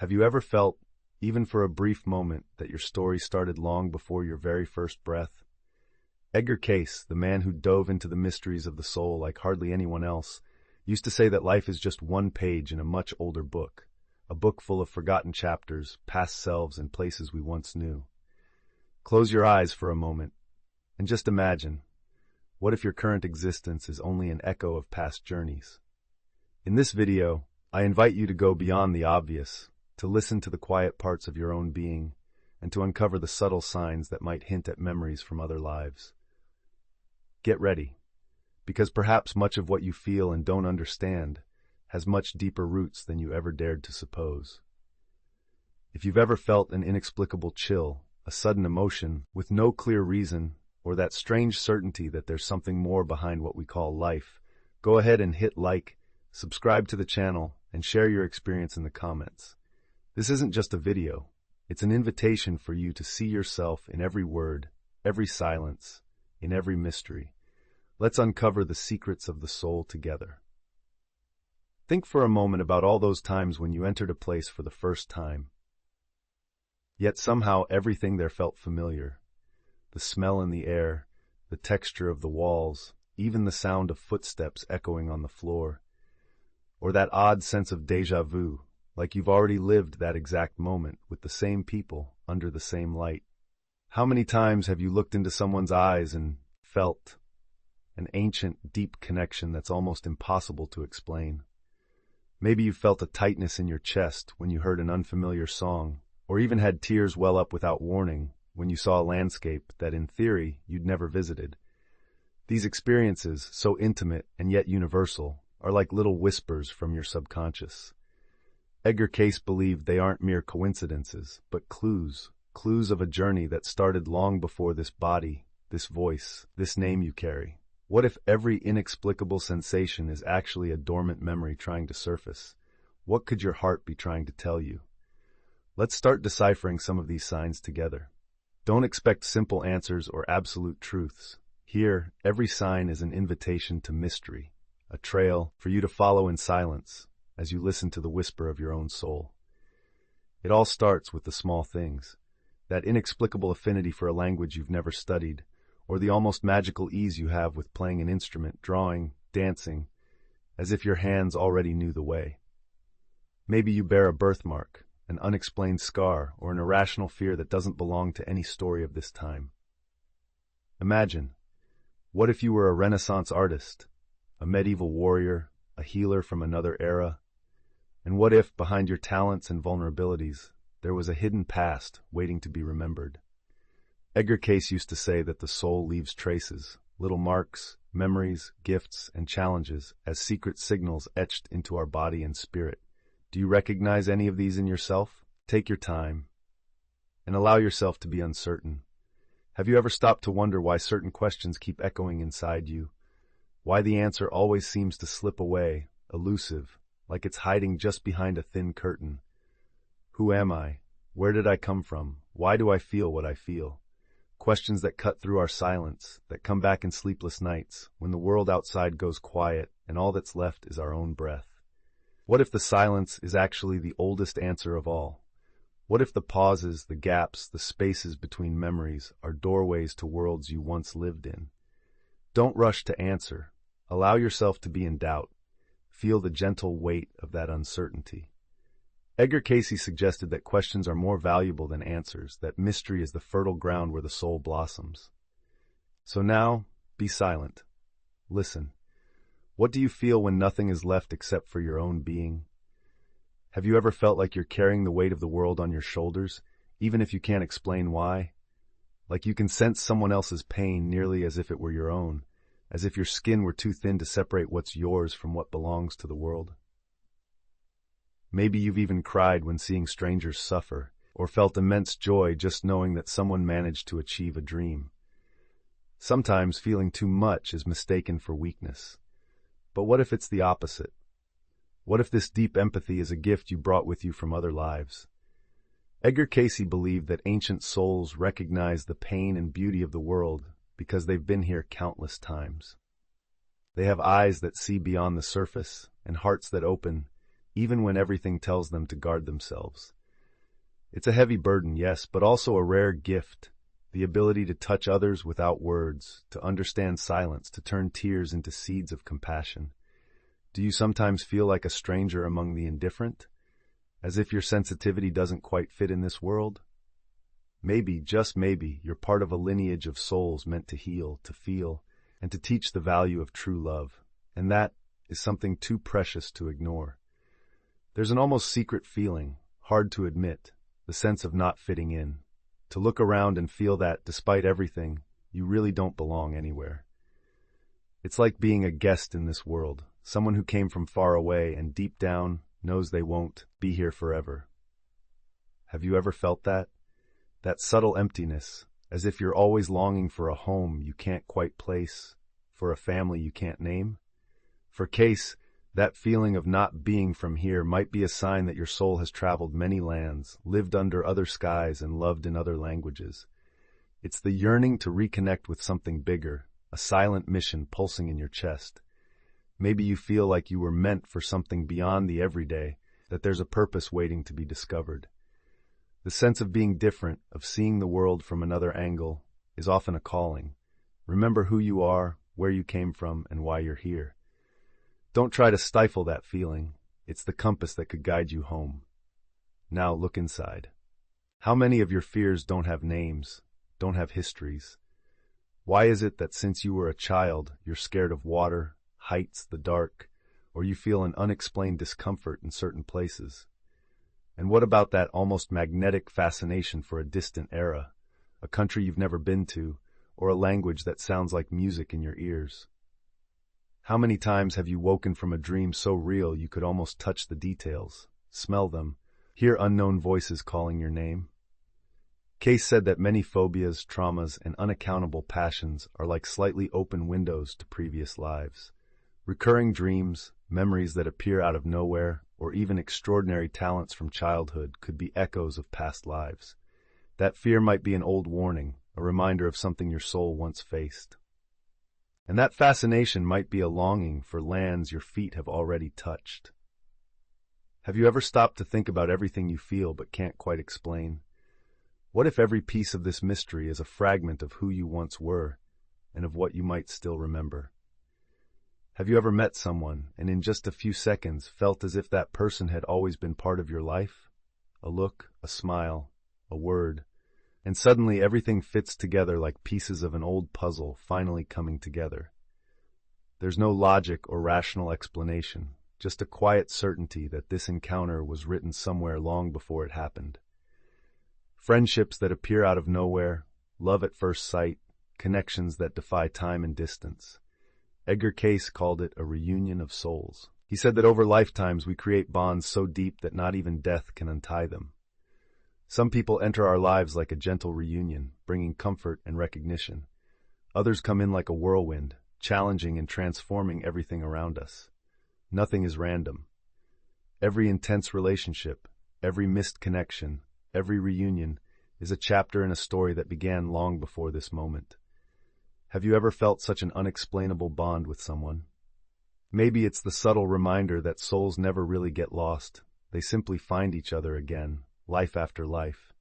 Have you ever felt, even for a brief moment, that your story started long before your very first breath? Edgar Cayce, the man who dove into the mysteries of the soul like hardly anyone else, used to say that life is just one page in a much older book, a book full of forgotten chapters, past selves, and places we once knew. Close your eyes for a moment, and just imagine, what if your current existence is only an echo of past journeys? In this video, I invite you to go beyond the obvious, to listen to the quiet parts of your own being, and to uncover the subtle signs that might hint at memories from other lives. Get ready, because perhaps much of what you feel and don't understand has much deeper roots than you ever dared to suppose. If you've ever felt an inexplicable chill, a sudden emotion with no clear reason, or that strange certainty that there's something more behind what we call life, go ahead and hit like, subscribe to the channel, and share your experience in the comments. This isn't just a video, it's an invitation for you to see yourself in every word, every silence, in every mystery. Let's uncover the secrets of the soul together. Think for a moment about all those times when you entered a place for the first time. Yet somehow everything there felt familiar. The smell in the air, the texture of the walls, even the sound of footsteps echoing on the floor. Or that odd sense of déjà vu, like you've already lived that exact moment with the same people under the same light. How many times have you looked into someone's eyes and felt an ancient, deep connection that's almost impossible to explain? Maybe you felt a tightness in your chest when you heard an unfamiliar song, or even had tears well up without warning when you saw a landscape that, in theory, you'd never visited. These experiences, so intimate and yet universal, are like little whispers from your subconscious. Edgar Cayce believed they aren't mere coincidences, but clues of a journey that started long before this body, this voice, this name you carry. What if every inexplicable sensation is actually a dormant memory trying to surface? What could your heart be trying to tell you? Let's start deciphering some of these signs together. Don't expect simple answers or absolute truths. Here, every sign is an invitation to mystery, a trail for you to follow in silence as you listen to the whisper of your own soul. It all starts with the small things, that inexplicable affinity for a language you've never studied, or the almost magical ease you have with playing an instrument, drawing, dancing, as if your hands already knew the way. Maybe you bear a birthmark, an unexplained scar, or an irrational fear that doesn't belong to any story of this time. Imagine, what if you were a Renaissance artist, a medieval warrior, a healer from another era? And what if, behind your talents and vulnerabilities, there was a hidden past waiting to be remembered? Edgar Cayce used to say that the soul leaves traces, little marks, memories, gifts, and challenges as secret signals etched into our body and spirit. Do you recognize any of these in yourself? Take your time and allow yourself to be uncertain. Have you ever stopped to wonder why certain questions keep echoing inside you? Why the answer always seems to slip away, elusive, like it's hiding just behind a thin curtain? Who am I? Where did I come from? Why do I feel what I feel? Questions that cut through our silence, that come back in sleepless nights, when the world outside goes quiet and all that's left is our own breath. What if the silence is actually the oldest answer of all? What if the pauses, the gaps, the spaces between memories are doorways to worlds you once lived in? Don't rush to answer. Allow yourself to be in doubt. Feel the gentle weight of that uncertainty. Edgar Cayce suggested that questions are more valuable than answers, that mystery is the fertile ground where the soul blossoms. So now, be silent. Listen. What do you feel when nothing is left except for your own being? Have you ever felt like you're carrying the weight of the world on your shoulders, even if you can't explain why? Like you can sense someone else's pain nearly as if it were your own, as if your skin were too thin to separate what's yours from what belongs to the world? Maybe you've even cried when seeing strangers suffer, or felt immense joy just knowing that someone managed to achieve a dream. Sometimes feeling too much is mistaken for weakness. But what if it's the opposite? What if this deep empathy is a gift you brought with you from other lives? Edgar Cayce believed that ancient souls recognize the pain and beauty of the world because they've been here countless times. They have eyes that see beyond the surface and hearts that open even when everything tells them to guard themselves. It's a heavy burden, yes, but also a rare gift, the ability to touch others without words, to understand silence, to turn tears into seeds of compassion. Do you sometimes feel like a stranger among the indifferent? As if your sensitivity doesn't quite fit in this world? Maybe, just maybe, you're part of a lineage of souls meant to heal, to feel, and to teach the value of true love. And that is something too precious to ignore. There's an almost secret feeling, hard to admit, the sense of not fitting in. To look around and feel that, despite everything, you really don't belong anywhere. It's like being a guest in this world, someone who came from far away and deep down knows they won't be here forever. Have you ever felt that? That subtle emptiness, as if you're always longing for a home you can't quite place, for a family you can't name? For Cayce, that feeling of not being from here might be a sign that your soul has traveled many lands, lived under other skies, and loved in other languages. It's the yearning to reconnect with something bigger, a silent mission pulsing in your chest. Maybe you feel like you were meant for something beyond the everyday, that there's a purpose waiting to be discovered. The sense of being different, of seeing the world from another angle, is often a calling. Remember who you are, where you came from, and why you're here. Don't try to stifle that feeling. It's the compass that could guide you home. Now look inside. How many of your fears don't have names, don't have histories? Why is it that since you were a child, you're scared of water, heights, the dark, or you feel an unexplained discomfort in certain places? And what about that almost magnetic fascination for a distant era, a country you've never been to, or a language that sounds like music in your ears? How many times have you woken from a dream so real you could almost touch the details, smell them, hear unknown voices calling your name? Cayce said that many phobias, traumas, and unaccountable passions are like slightly open windows to previous lives. Recurring dreams, memories that appear out of nowhere, or even extraordinary talents from childhood could be echoes of past lives. That fear might be an old warning, a reminder of something your soul once faced. And that fascination might be a longing for lands your feet have already touched. Have you ever stopped to think about everything you feel but can't quite explain? What if every piece of this mystery is a fragment of who you once were and of what you might still remember? Have you ever met someone and in just a few seconds felt as if that person had always been part of your life? A look, a smile, a word, and suddenly everything fits together like pieces of an old puzzle finally coming together. There's no logic or rational explanation, just a quiet certainty that this encounter was written somewhere long before it happened. Friendships that appear out of nowhere, love at first sight, connections that defy time and distance. Edgar Cayce called it a reunion of souls. He said that over lifetimes we create bonds so deep that not even death can untie them. Some people enter our lives like a gentle reunion, bringing comfort and recognition. Others come in like a whirlwind, challenging and transforming everything around us. Nothing is random. Every intense relationship, every missed connection, every reunion is a chapter in a story that began long before this moment. Have you ever felt such an unexplainable bond with someone? Maybe it's the subtle reminder that souls never really get lost. They simply find each other again, life after life.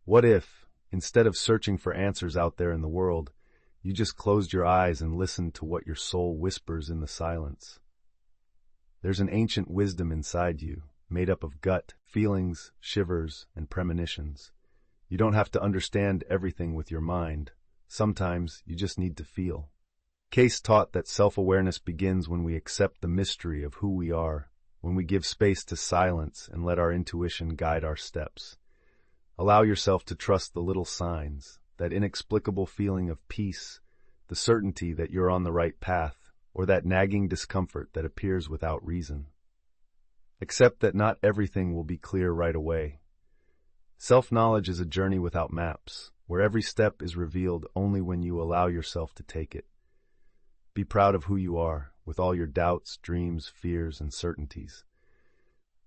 What if, instead of searching for answers out there in the world, you just closed your eyes and listened to what your soul whispers in the silence? There's an ancient wisdom inside you, made up of gut, feelings, shivers, and premonitions. You don't have to understand everything with your mind. Sometimes you just need to feel. Cayce taught that self-awareness begins when we accept the mystery of who we are, when we give space to silence and let our intuition guide our steps. Allow yourself to trust the little signs, that inexplicable feeling of peace, the certainty that you're on the right path, or that nagging discomfort that appears without reason. Accept that not everything will be clear right away. Self-knowledge is a journey without maps, where every step is revealed only when you allow yourself to take it. Be proud of who you are, with all your doubts, dreams, fears, and certainties.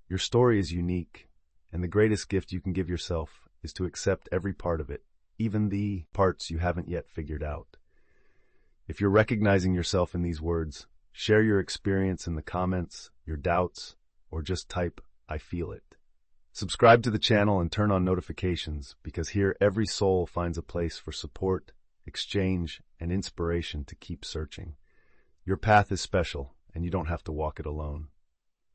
Your story is unique, and the greatest gift you can give yourself is to accept every part of it, even the parts you haven't yet figured out. If you're recognizing yourself in these words, share your experience in the comments, your doubts, or just type, "I feel it." Subscribe to the channel and turn on notifications, because here every soul finds a place for support, exchange, and inspiration to keep searching. Your path is special, and you don't have to walk it alone.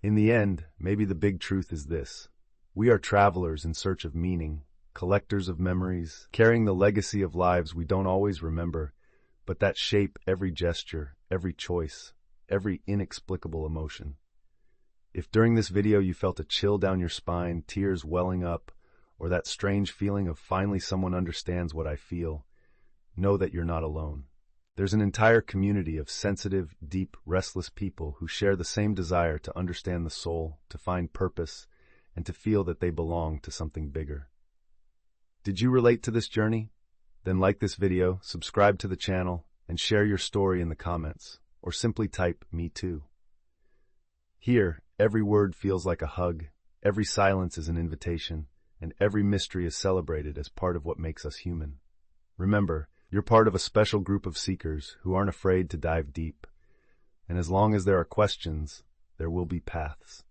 In the end, maybe the big truth is this: we are travelers in search of meaning, collectors of memories, carrying the legacy of lives we don't always remember, but that shape every gesture, every choice, every inexplicable emotion. If during this video you felt a chill down your spine, tears welling up, or that strange feeling of finally someone understands what I feel, know that you're not alone. There's an entire community of sensitive, deep, restless people who share the same desire to understand the soul, to find purpose, and to feel that they belong to something bigger. Did you relate to this journey? Then like this video, subscribe to the channel, and share your story in the comments, or simply type "Me too." Here, every word feels like a hug, every silence is an invitation, and every mystery is celebrated as part of what makes us human. Remember, you're part of a special group of seekers who aren't afraid to dive deep. And as long as there are questions, there will be paths.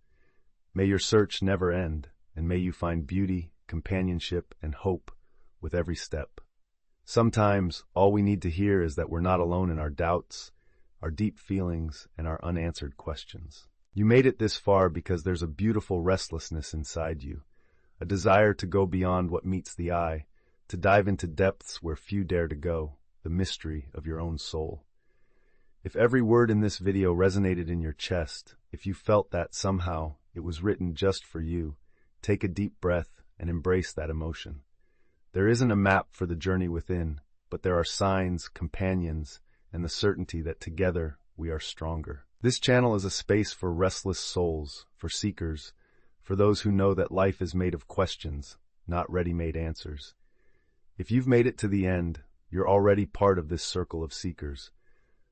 May your search never end, and may you find beauty, companionship, and hope with every step. Sometimes, all we need to hear is that we're not alone in our doubts, our deep feelings, and our unanswered questions. You made it this far because there's a beautiful restlessness inside you, a desire to go beyond what meets the eye, to dive into depths where few dare to go, the mystery of your own soul. If every word in this video resonated in your chest, if you felt that somehow it was written just for you, take a deep breath and embrace that emotion. There isn't a map for the journey within, but there are signs, companions, and the certainty that together we are stronger. This channel is a space for restless souls, for seekers, for those who know that life is made of questions, not ready-made answers. If you've made it to the end, you're already part of this circle of seekers.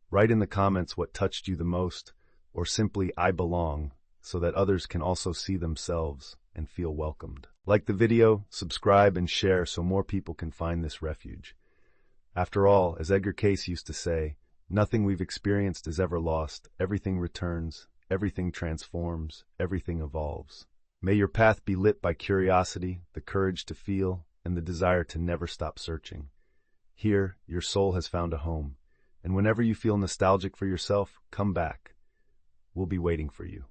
Write in the comments what touched you the most, or simply "I belong," so that others can also see themselves and feel welcomed. Like the video, subscribe, and share so more people can find this refuge. After all, as Edgar Cayce used to say, nothing we've experienced is ever lost. Everything returns, everything transforms, everything evolves. May your path be lit by curiosity, the courage to feel, and the desire to never stop searching. Here, your soul has found a home, and whenever you feel nostalgic for yourself, come back. We'll be waiting for you.